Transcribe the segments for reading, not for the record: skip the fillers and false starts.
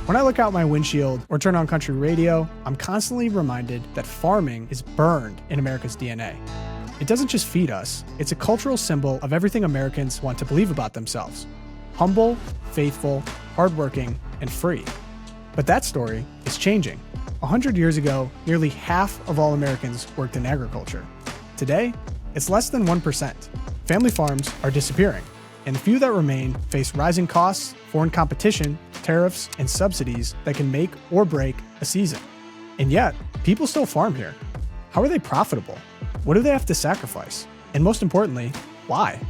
When I look out my windshield or turn on country radio, I'm constantly reminded that farming is burned in America's DNA. It doesn't just feed us, it's a cultural symbol of everything Americans want to believe about themselves. Humble, faithful, hardworking, and free. But that story is changing. 100 years ago, nearly half of all Americans worked in agriculture. Today, it's less than 1%. Family farms are disappearing, and the few that remain face rising costs, foreign competition, tariffs, and subsidies that can make or break a season. And yet, people still farm here. How are they profitable? What do they have to sacrifice? And most importantly, why?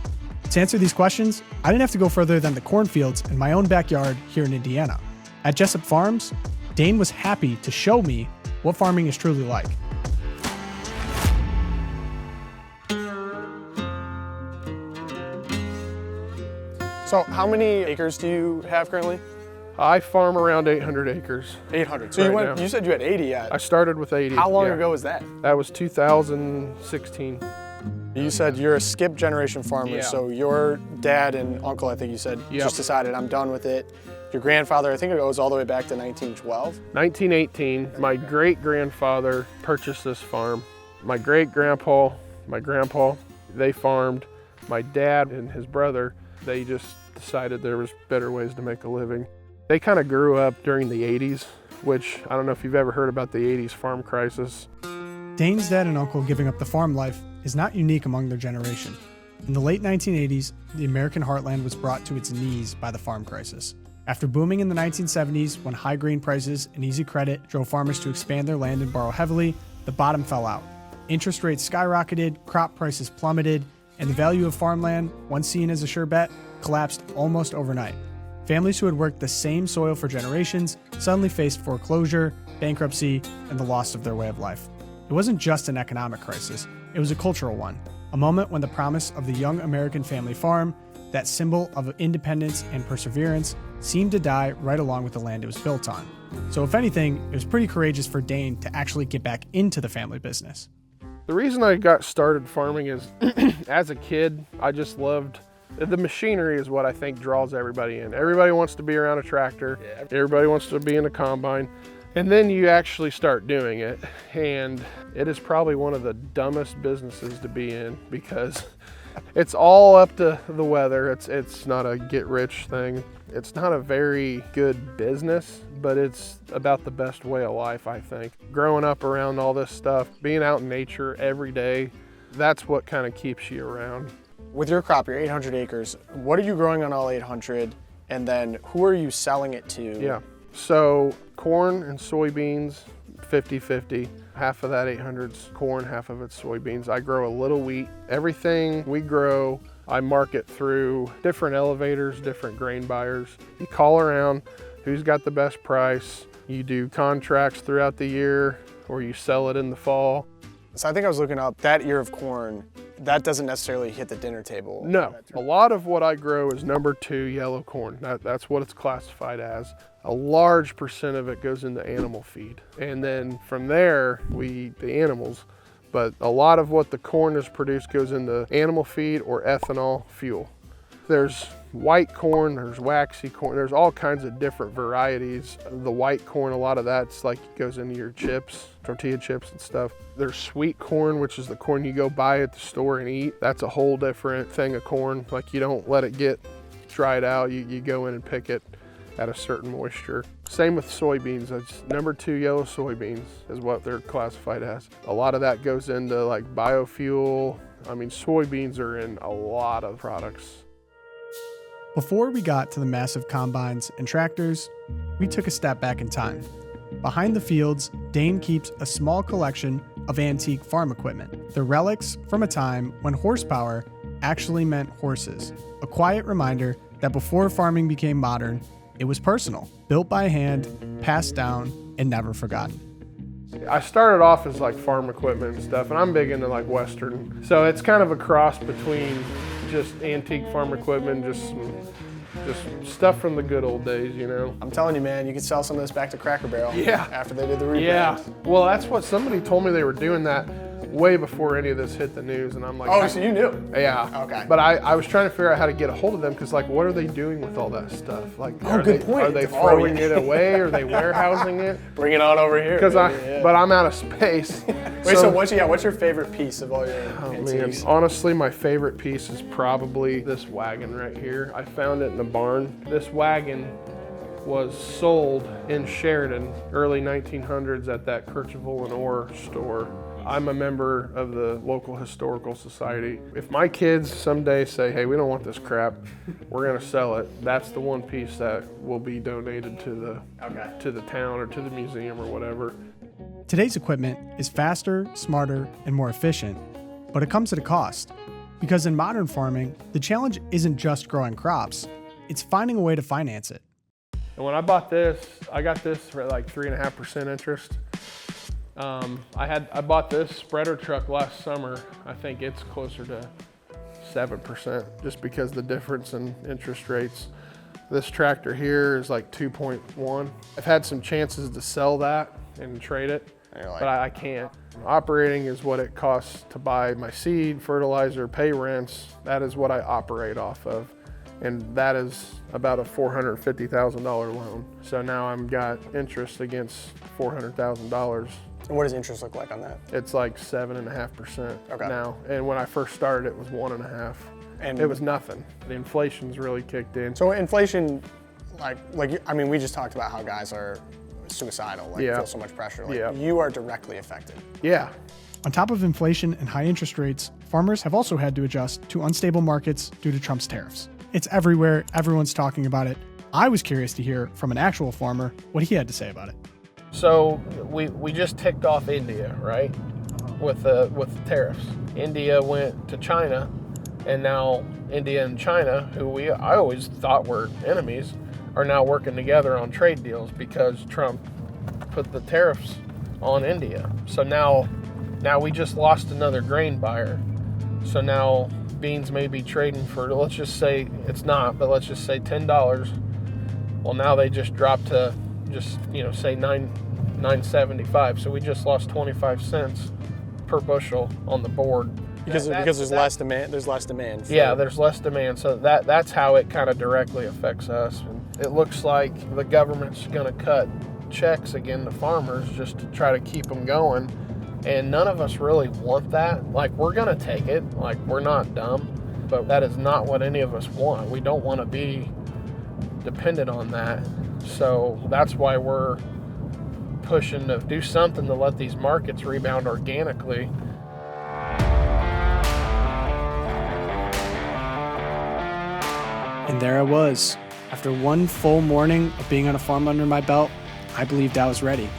To answer these questions, I didn't have to go further than the cornfields in my own backyard here in Indiana. At Jessup Farms, Dayne was happy to show me what farming is truly like. So how many acres do you have currently? I farm around 800 acres. 800. So right you said you had 80 yet. I started with 80. How long ago was that? That was 2016. You said you're a skip generation farmer, Yeah. so your dad and uncle, I think you said, Yep. just decided, I'm done with it. Your grandfather, I think it goes all the way back to 1912. 1918, my great-grandfather purchased this farm. My great-grandpa, my grandpa, they farmed. My dad and his brother, they just decided there was better ways to make a living. They kind of grew up during the 80s, which I don't know if you've ever heard about the 80s farm crisis. Dayne's dad and uncle giving up the farm life is not unique among their generation. In the late 1980s, the American heartland was brought to its knees by the farm crisis. After booming in the 1970s, when high grain prices and easy credit drove farmers to expand their land and borrow heavily, the bottom fell out. Interest rates skyrocketed, crop prices plummeted, and the value of farmland, once seen as a sure bet, collapsed almost overnight. Families who had worked the same soil for generations suddenly faced foreclosure, bankruptcy, and the loss of their way of life. It wasn't just an economic crisis, it was a cultural one, a moment when the promise of the young American family farm, that symbol of independence and perseverance, seemed to die right along with the land it was built on. So if anything, it was pretty courageous for Dayne to actually get back into the family business. The reason I got started farming is, as a kid, I just loved the machinery is what I think draws everybody in. Everybody wants to be around a tractor. Everybody wants to be in a combine. And then you actually start doing it. And it is probably one of the dumbest businesses to be in because it's all up to the weather. It's not a get-rich thing. It's not a very good business, but it's about the best way of life, I think. Growing up around all this stuff, being out in nature every day, that's what kind of keeps you around. With your crop, your 800 acres, what are you growing on all 800? And then who are you selling it to? Yeah, so corn and soybeans, 50-50. Half of that 800's corn, half of it's soybeans. I grow a little wheat. Everything we grow, I market through different elevators, different grain buyers. You call around, who's got the best price. You do contracts throughout the year, or you sell it in the fall. So I think I was looking up that ear of corn, that doesn't necessarily hit the dinner table. No, a lot of what I grow is number 2 yellow corn. That's what it's classified as. A large percent of it goes into animal feed. And then from there, we eat the animals. But a lot of what the corn is produced goes into animal feed or ethanol fuel. There's white corn, there's waxy corn, there's all kinds of different varieties. The white corn, a lot of that's like goes into your chips, tortilla chips and stuff. There's sweet corn, which is the corn you go buy at the store and eat. That's a whole different thing of corn. Like you don't let it get dried out, you go in and pick it at a certain moisture. Same with soybeans. That's number 2 yellow soybeans is what they're classified as. A lot of that goes into like biofuel. I mean, soybeans are in a lot of products. Before we got to the massive combines and tractors, we took a step back in time. Behind the fields, Dayne keeps a small collection of antique farm equipment. They're relics from a time when horsepower actually meant horses. A quiet reminder that before farming became modern, it was personal, built by hand, passed down, and never forgotten. I started off as like farm equipment and stuff, and I'm big into like Western. So it's kind of a cross between just antique farm equipment, just stuff from the good old days, you know. I'm telling you, man, you could sell some of this back to Cracker Barrel. Yeah. After they did the rebrand. Yeah. Well, that's what somebody told me they were doing that way before any of this hit the news, and I'm like, Oh, so you knew? Yeah. Okay. But I was trying to figure out how to get a hold of them because, like, what are they doing with all that stuff? Like, good point. Are they throwing it away? Are they warehousing it? Bring it on over here. But I'm out of space. Wait, so what's your favorite piece of all your antiques? Man, honestly, my favorite piece is probably this wagon right here. I found it in the barn. This wagon was sold in Sheridan, early 1900s at that Kercheval and Orr store. I'm a member of the local historical society. If my kids someday say, hey, we don't want this crap, we're gonna sell it, that's the one piece that will be donated to the town or to the museum or whatever. Today's equipment is faster, smarter, and more efficient, but it comes at a cost. Because in modern farming, the challenge isn't just growing crops, it's finding a way to finance it. And when I bought this, I got this for like 3.5% interest. I bought this spreader truck last summer. I think it's closer to 7% just because the difference in interest rates. This tractor here is like 2.1. I've had some chances to sell that and trade it, but I can't. Operating is what it costs to buy my seed, fertilizer, pay rents. That is what I operate off of. And that is about a $450,000 loan. So now I've got interest against $400,000. And what does interest look like on that? It's like 7.5% now. And when I first started, it was 1.5%. And it was nothing. The inflation's really kicked in. So inflation, we just talked about how guys are suicidal, feel so much pressure. You are directly affected. Yeah. On top of inflation and high interest rates, farmers have also had to adjust to unstable markets due to Trump's tariffs. It's everywhere, everyone's talking about it. I was curious to hear from an actual farmer what he had to say about it. So we just ticked off India, right? With the tariffs. India went to China, and now India and China, who I always thought were enemies, are now working together on trade deals because Trump put the tariffs on India. So now we just lost another grain buyer. So now beans may be trading for, let's just say it's not, but let's just say $10. Well, now they just dropped to just, say $9.75. So we just lost 25 cents per bushel on the board. Because there's less demand. There's less demand. Yeah, there's less demand. So that's how it kind of directly affects us. And it looks like the government's going to cut checks again to farmers just to try to keep them going. And none of us really want that. Like, we're going to take it. Like, we're not dumb. But that is not what any of us want. We don't want to be dependent on that. So that's why we're pushing to do something to let these markets rebound organically. And there I was. After one full morning of being on a farm under my belt, I believed I was ready.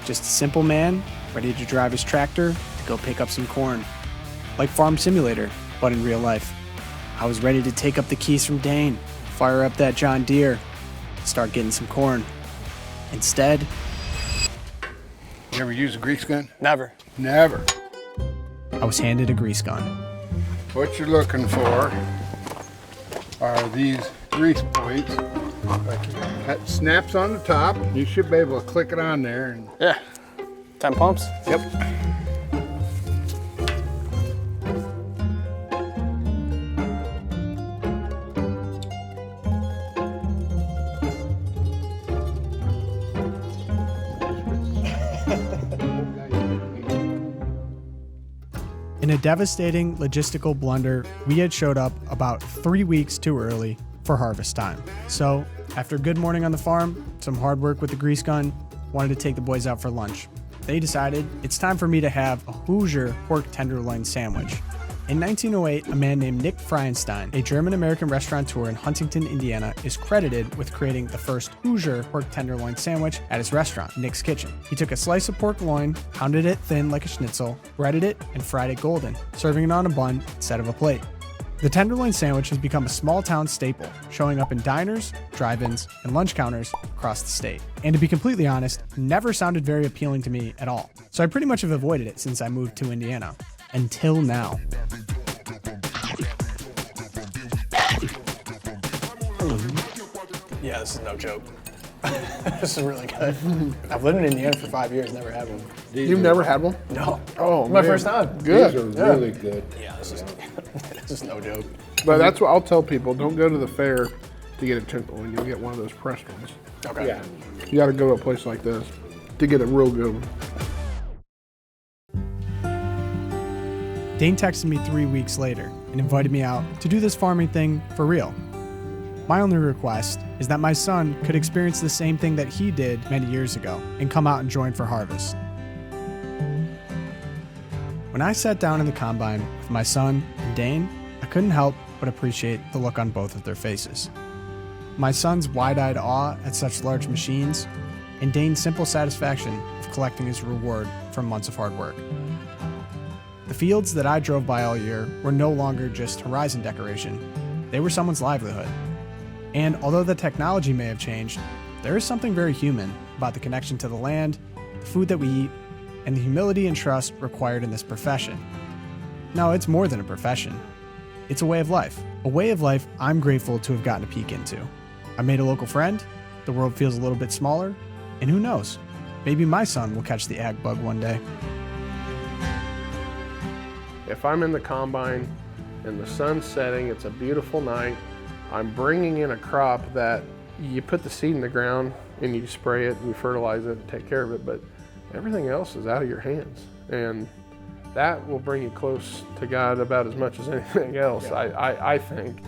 Just a simple man, ready to drive his tractor to go pick up some corn. Like Farm Simulator, but in real life. I was ready to take up the keys from Dayne, fire up that John Deere, start getting some corn. Instead... You ever use a grease gun? Never. Never. I was handed a grease gun. What you're looking for are these grease points. That snaps on the top. You should be able to click it on there. And Yeah. 10 pumps? Yep. In a devastating logistical blunder, we had showed up about 3 weeks too early for harvest time. So, after a good morning on the farm, some hard work with the grease gun, wanted to take the boys out for lunch. They decided it's time for me to have a Hoosier pork tenderloin sandwich. In 1908, a man named Nick Freienstein, a German-American restaurateur in Huntington, Indiana, is credited with creating the first Hoosier pork tenderloin sandwich at his restaurant, Nick's Kitchen. He took a slice of pork loin, pounded it thin like a schnitzel, breaded it, and fried it golden, serving it on a bun instead of a plate. The tenderloin sandwich has become a small-town staple, showing up in diners, drive-ins, and lunch counters across the state. And to be completely honest, never sounded very appealing to me at all. So I pretty much have avoided it since I moved to Indiana. Until now. Yeah, this is no joke. This is really good. I've lived in Indiana for 5 years, never had one. You've never had one? No. Oh, My man. first time. Good. These are really good. Yeah, this is no joke. But that's what I'll tell people. Don't go to the fair to get a Tenderloin. You'll get one of those pressed ones. Okay. Yeah. You got to go to a place like this to get a real good one. Dayne texted me 3 weeks later and invited me out to do this farming thing for real. My only request is that my son could experience the same thing that he did many years ago and come out and join for harvest. When I sat down in the combine with my son and Dayne, I couldn't help but appreciate the look on both of their faces. My son's wide-eyed awe at such large machines, and Dayne's simple satisfaction of collecting his reward from months of hard work. The fields that I drove by all year were no longer just horizon decoration. They were someone's livelihood. And although the technology may have changed, there is something very human about the connection to the land, the food that we eat, and the humility and trust required in this profession. No, it's more than a profession. It's a way of life. A way of life I'm grateful to have gotten a peek into. I made a local friend, the world feels a little bit smaller, and who knows, maybe my son will catch the ag bug one day. If I'm in the combine and the sun's setting, it's a beautiful night, I'm bringing in a crop that you put the seed in the ground and you spray it and you fertilize it and take care of it, but everything else is out of your hands. And that will bring you close to God about as much as anything else, I think.